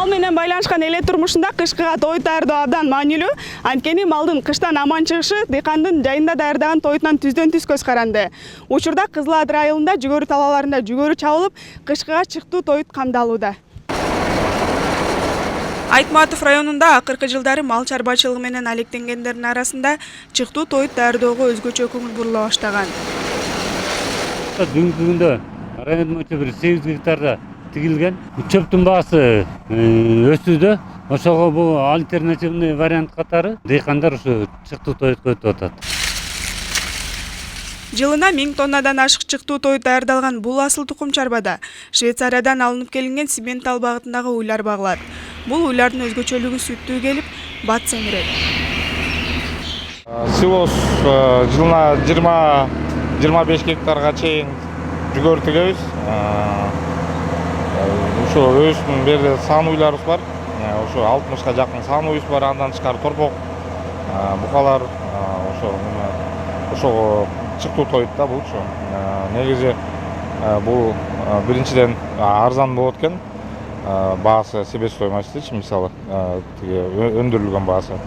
Мал менен байланышкан эле турмушунда кышкыга той даярдоо абдан маанилүү. Анткени малдын кыштан аман чыгышы дыйкандын жайында даярдаган тойтунан түздөн түз көз каранды. Учурда Кызыл Адыр айылында жүгөрү талааларында жүгөрү чабылып, кышкыга чыктуу тоют камдалууда. Айтматов районунда акыркы жылдары мал чарбачылыгы менен алектенгендердин арасында чыктуу тоют даярдоого өзгөчө көңүл бурула баштаган. Бүгүнкү күндө район боюнча бир 8 гектарда тигилген. Чөптүн баасы өсүүдө. Ошого бул альтернативный вариант катары дыйкандар ушу чыктуу тоютко өтүп атат. Жылына 1000 тоннадан ашык чыктуу тоют даярдалган бул асыл тукум чарбада Швейцариядан алынып келинген Симментал багытындагы уйлар багылат. Бул уйлардын өзгөчөлүгү сүттүү келип, бат семирет. Силос жылына 20-25 гектарга чейин жүгөрү тигебиз. Ошо өзүбүздүн берде сан уйларыбыз бар. Ошо 60га жакын сан уйубуз бар. Андан тышкары торпок, букалар, ошого чыктуу тоют да булчу. Негизи бул биринчиден арзан болот экен. Баасы себестоимостичи, мисалы, өндүрүлгөн баасы.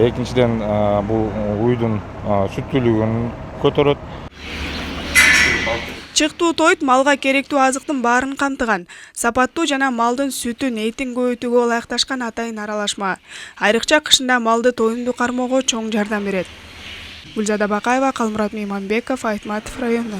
Экинчиден бул уйдун сүттүүлүгүн көтөрөт. Чыктуу тоют малга керектүү азыктын баарын камтыган. Сапаттуу жана малдын сүтүн, этин көбөйтүүгө ылайыкташкан атайын аралашма. Айрыкча кышында малды тоюмдуу кармоого чоң жардам берет. Гүлзада Бакаева, Калмурат Мейманбеков, Айтматов району.